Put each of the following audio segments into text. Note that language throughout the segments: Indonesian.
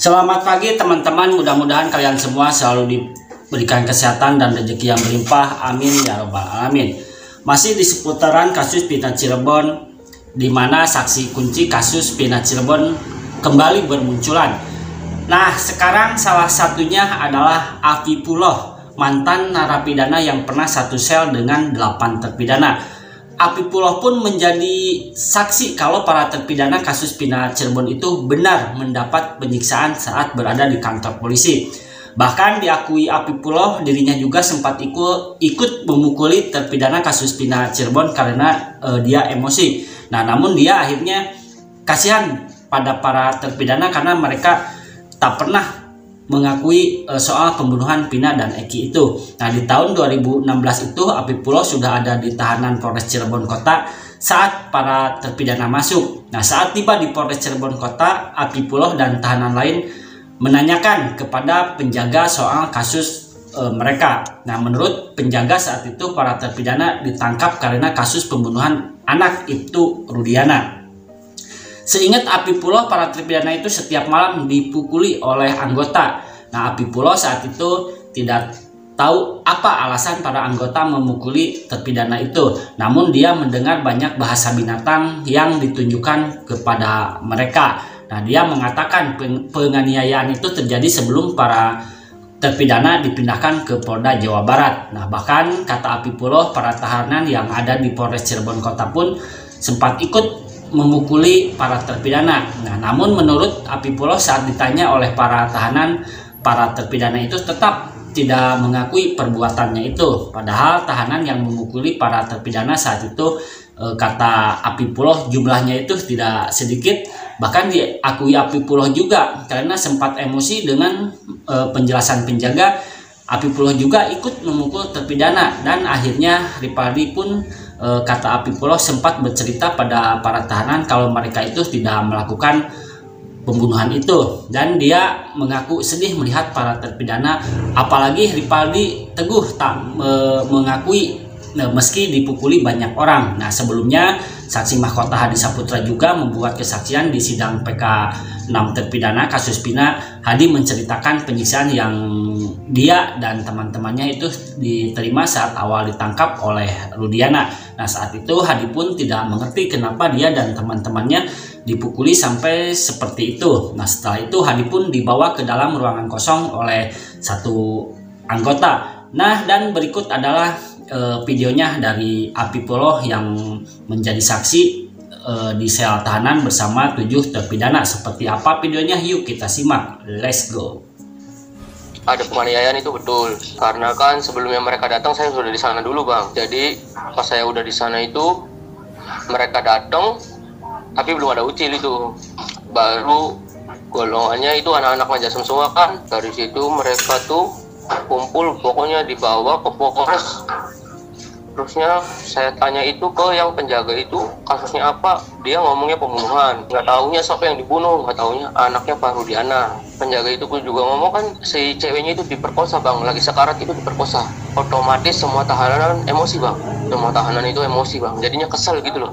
Selamat pagi teman-teman, mudah-mudahan kalian semua selalu diberikan kesehatan dan rezeki yang berlimpah, amin ya robbal alamin. Masih di seputaran kasus Pina Cirebon, di mana saksi kunci kasus Pina Cirebon kembali bermunculan. Nah, sekarang salah satunya adalah Afipuloh, mantan narapidana yang pernah satu sel dengan 8 terpidana. Afipuloh pun menjadi saksi kalau para terpidana kasus Pina Cirebon itu benar mendapat penyiksaan saat berada di kantor polisi. Bahkan diakui Afipuloh dirinya juga sempat ikut memukuli terpidana kasus Pina Cirebon karena dia emosi. Nah, namun dia akhirnya kasihan pada para terpidana karena mereka tak pernah mengakui soal pembunuhan Pina dan Eki itu. Nah, di tahun 2016 itu Afipuloh sudah ada di tahanan Polres Cirebon Kota saat para terpidana masuk. Nah, saat tiba di Polres Cirebon Kota, Afipuloh dan tahanan lain menanyakan kepada penjaga soal kasus mereka. Nah, menurut penjaga saat itu para terpidana ditangkap karena kasus pembunuhan anak itu Rudiana. Seingat Afipuloh, para terpidana itu setiap malam dipukuli oleh anggota. Nah, Afipuloh saat itu tidak tahu apa alasan para anggota memukuli terpidana itu. Namun dia mendengar banyak bahasa binatang yang ditunjukkan kepada mereka. Nah, dia mengatakan penganiayaan itu terjadi sebelum para terpidana dipindahkan ke Polda Jawa Barat. Nah, bahkan kata Afipuloh, para tahanan yang ada di Polres Cirebon Kota pun sempat ikut memukuli para terpidana. Nah, namun menurut Afipuloh saat ditanya oleh para tahanan, para terpidana itu tetap tidak mengakui perbuatannya itu. Padahal tahanan yang memukuli para terpidana saat itu kata Afipuloh jumlahnya itu tidak sedikit. Bahkan diakui Afipuloh juga karena sempat emosi dengan penjelasan penjaga. Afipuloh juga ikut memukul terpidana dan akhirnya Ripaldi pun kata Afipuloh sempat bercerita pada para tahanan kalau mereka itu tidak melakukan pembunuhan itu, dan dia mengaku sedih melihat para terpidana, apalagi Ripaldi teguh tak mengakui meski dipukuli banyak orang. Nah, sebelumnya saksi mahkota Hadi Saputra juga membuat kesaksian di sidang PK 6 terpidana kasus Pina. Hadi menceritakan penyiksaan yang dia dan teman-temannya itu diterima saat awal ditangkap oleh Rudiana. Nah, saat itu Hadi pun tidak mengerti kenapa dia dan teman-temannya dipukuli sampai seperti itu. Nah, setelah itu Hadi pun dibawa ke dalam ruangan kosong oleh satu anggota. Nah, dan berikut adalah videonya dari Afipuloh yang menjadi saksi di sel tahanan bersama 7 terpidana. Seperti apa videonya? Yuk kita simak. Let's go. Ada penganiayaan itu betul, karena kan sebelumnya mereka datang saya sudah di sana dulu, Bang. Jadi pas saya udah di sana itu mereka datang tapi belum ada ucil itu. Baru golongannya itu anak-anak Majasem semua kan. Dari situ mereka tuh kumpul, pokoknya dibawa ke Polres. Terusnya saya tanya itu ke yang penjaga itu kasusnya apa, dia ngomongnya pembunuhan, nggak taunya siapa yang dibunuh, nggak taunya anaknya Pak Rudiana. Penjaga itu pun juga ngomong kan si ceweknya itu diperkosa, Bang, lagi sekarat itu diperkosa. Otomatis semua tahanan emosi, Bang, semua tahanan itu emosi, Bang, jadinya kesel gitu loh,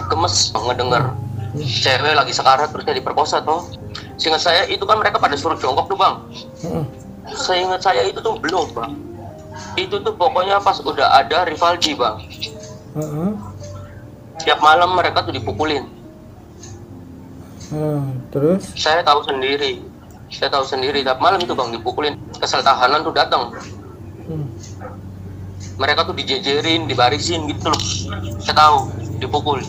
gemes Bang, ngedenger cewek lagi sekarat terusnya diperkosa toh. Seingat saya itu kan mereka pada suruh jongkok tuh, Bang. Seingat saya itu tuh belum, Bang. Itu tuh pokoknya pas udah ada Ripaldi, Bang. Tiap malam mereka tuh dipukulin. Terus? Saya tahu sendiri tiap malam itu, Bang, dipukulin. Kesel tahanan tuh datang. Mereka tuh dijejerin, dibarisin gitu loh. Saya tahu dipukulin.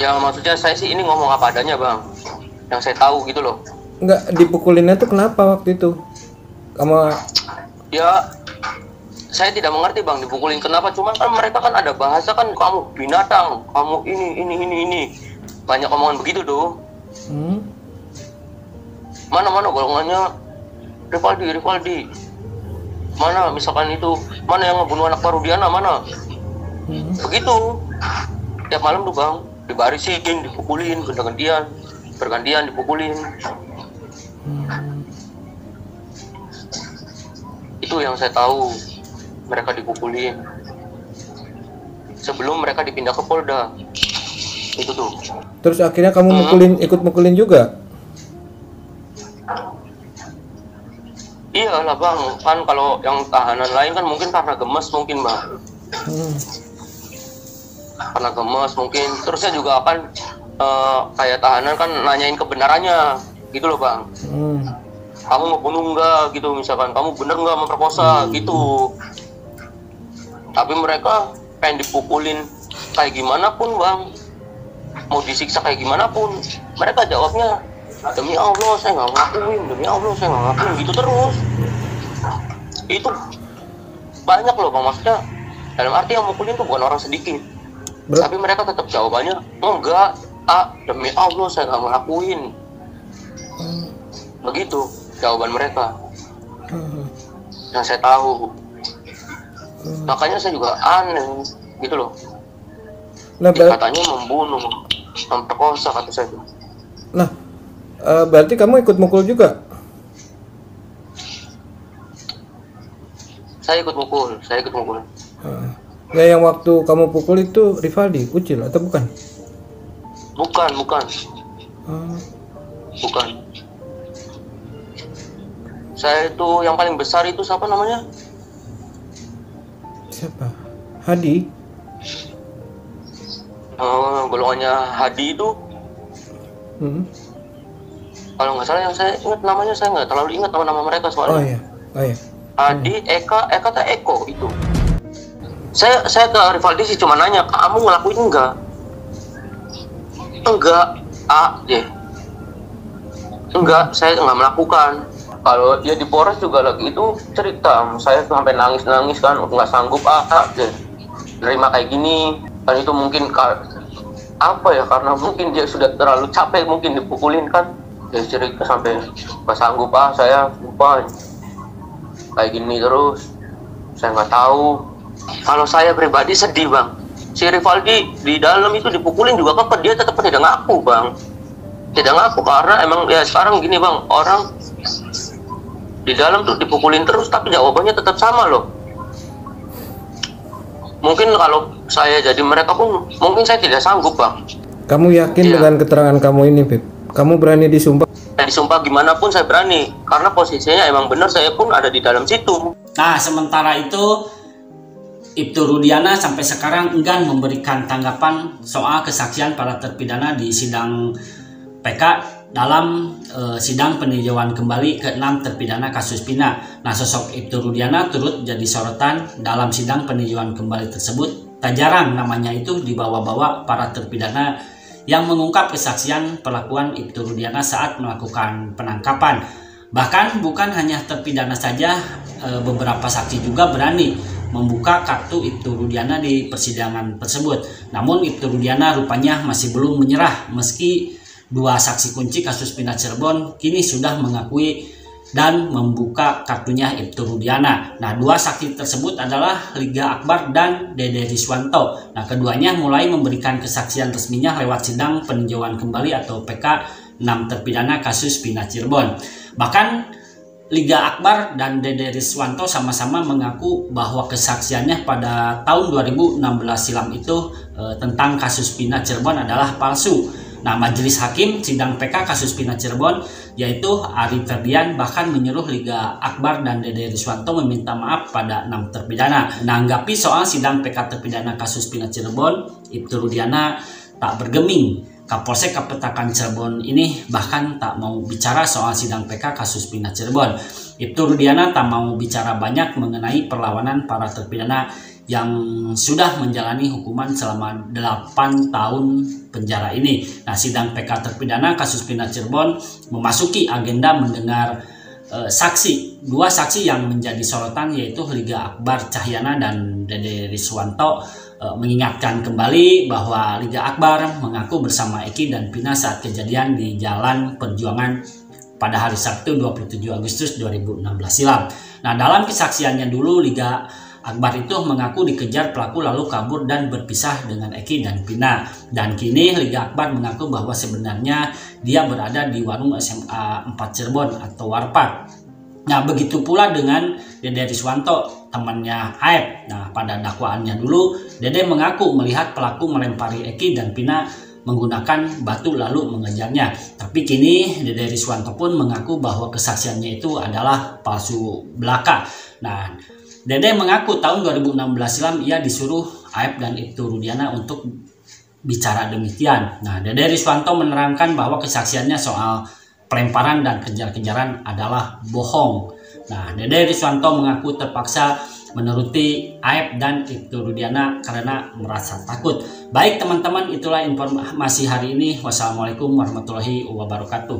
Ya maksudnya saya sih ini ngomong apa adanya, Bang, yang saya tahu gitu loh. Enggak, dipukulinnya tuh kenapa waktu itu? Kamu? Ya saya tidak mengerti, Bang, dipukulin kenapa. Cuman kan mereka kan ada bahasa kan, kamu binatang, kamu ini. Banyak omongan begitu tuh. Mana golongannya Ripaldi. Mana misalkan itu, mana yang ngebunuh anak Rudiana, mana? Begitu. Tiap malam tuh, Bang, dibarisin, dipukulin, bergantian dipukulin. Itu yang saya tahu, mereka dipukulin sebelum mereka dipindah ke Polda. Itu tuh. Terus akhirnya kamu ikut mukulin juga? Iya lah bang, kan kalau yang tahanan lain kan mungkin karena gemes mungkin bang. Karena gemes mungkin. Terusnya juga kan kayak tahanan kan nanyain kebenarannya gitu loh bang. Kamu mau bunuh nggak gitu misalkan, kamu bener nggak memperkosa gitu. Tapi mereka pengen dipukulin kayak gimana pun bang, mau disiksa kayak gimana pun, mereka jawabnya demi Allah saya nggak ngakuin, demi Allah saya nggak ngakuin gitu terus. Itu banyak loh bang, maksudnya dalam arti yang mukulin tuh bukan orang sedikit. Tapi mereka tetap jawabannya enggak, demi Allah saya nggak ngelakuin. Begitu jawaban mereka yang saya tahu. Makanya saya juga aneh gitu loh. Nah, katanya membunuh, memperkosa kata saya. Nah, berarti kamu ikut mukul juga? Saya ikut mukul. Nah, yang waktu kamu pukul itu Rivaldi, Ucil atau bukan? Bukan. Saya itu yang paling besar itu siapa namanya? Siapa? Hadi? Golongannya Hadi itu. Kalau nggak salah yang saya ingat namanya, saya nggak terlalu ingat nama mereka soalnya. Oh iya. Hadi, Eka atau Eko itu. Saya ke Rivaldi sih cuma nanya, kamu ngelakuin enggak? Enggak, saya nggak melakukan. Kalau dia di Polres juga lagi itu cerita, saya sampai nangis kan, nggak sanggup nerima kayak gini. Dan itu mungkin apa ya, karena mungkin dia sudah terlalu capek mungkin dipukulin kan. Dia cerita sampai nggak sanggup saya lupa kayak gini terus. Saya nggak tahu. Kalau saya pribadi sedih bang. Si Rivaldi di dalam itu dipukulin juga kan, dia tetap tidak ngaku bang. Tidak ngaku karena emang ya sekarang gini bang, orang di dalam tuh dipukulin terus tapi jawabannya tetap sama loh. Mungkin kalau saya jadi mereka pun mungkin saya tidak sanggup bang. Kamu yakin dengan keterangan kamu ini, Beb? Kamu berani disumpah? Disumpah gimana pun saya berani, karena posisinya emang benar, saya pun ada di dalam situ. Nah, sementara itu Ibtu Rudiana sampai sekarang enggan memberikan tanggapan soal kesaksian para terpidana di sidang PK dalam sidang peninjauan kembali ke-6 terpidana kasus Pina. Nah, sosok Ibtu Rudiana turut jadi sorotan dalam sidang peninjauan kembali tersebut. Tak jarang namanya itu dibawa-bawa para terpidana yang mengungkap kesaksian perlakuan Ibtu Rudiana saat melakukan penangkapan. Bahkan bukan hanya terpidana saja, beberapa saksi juga berani membuka kartu Ibtu Rudiana di persidangan tersebut. Namun Ibtu Rudiana rupanya masih belum menyerah meski dua saksi kunci kasus Pina Cirebon kini sudah mengakui dan membuka kartunya Ibtu Rudiana. Nah, dua saksi tersebut adalah Liga Akbar dan Dede Riswanto. Nah, keduanya mulai memberikan kesaksian resminya lewat sidang peninjauan kembali atau PK 6 terpidana kasus Pina Cirebon. Bahkan Liga Akbar dan Dede Riswanto sama-sama mengaku bahwa kesaksiannya pada tahun 2016 silam itu tentang kasus Pina Cirebon adalah palsu. Nah, majelis hakim sidang PK kasus Pina Cirebon yaitu Ari Ferdian bahkan menyuruh Liga Akbar dan Dede Riswanto meminta maaf pada 6 terpidana. Menanggapi soal sidang PK terpidana kasus Pina Cirebon, Ibtu Rudiana tak bergeming. Kapolsek Kapetakan Cirebon ini bahkan tak mau bicara soal sidang PK kasus Pina Cirebon. Ibtu Rudiana tak mau bicara banyak mengenai perlawanan para terpidana yang sudah menjalani hukuman selama 8 tahun penjara ini. Nah, sidang PK terpidana kasus Pina Cirebon memasuki agenda mendengar saksi. Dua saksi yang menjadi sorotan yaitu Liga Akbar Cahyana dan Dede Riswanto mengingatkan kembali bahwa Liga Akbar mengaku bersama Eki dan Pina saat kejadian di Jalan Perjuangan pada hari Sabtu 27 Agustus 2016 silam. Nah, dalam kesaksiannya dulu Liga Akbar itu mengaku dikejar pelaku lalu kabur dan berpisah dengan Eki dan Pina. Dan kini Liga Akbar mengaku bahwa sebenarnya dia berada di warung SMA 4 Cirebon atau Warpat. Nah, begitu pula dengan Dede Riswanto, temannya Haep. Nah, pada dakwaannya dulu, Dede mengaku melihat pelaku melempari Eki dan Pina menggunakan batu lalu mengejarnya. Tapi kini Dede Riswanto pun mengaku bahwa kesaksiannya itu adalah palsu belaka. Nah, Dede mengaku tahun 2016 silam ia disuruh Aep dan Ibtu Rudiana untuk bicara demikian. Nah, Dede Riswanto menerangkan bahwa kesaksiannya soal pelemparan dan kejar-kejaran adalah bohong. Nah, Dede Riswanto mengaku terpaksa menuruti Aep dan Ibtu Rudiana karena merasa takut. Baik teman-teman, itulah informasi hari ini. Wassalamualaikum warahmatullahi wabarakatuh.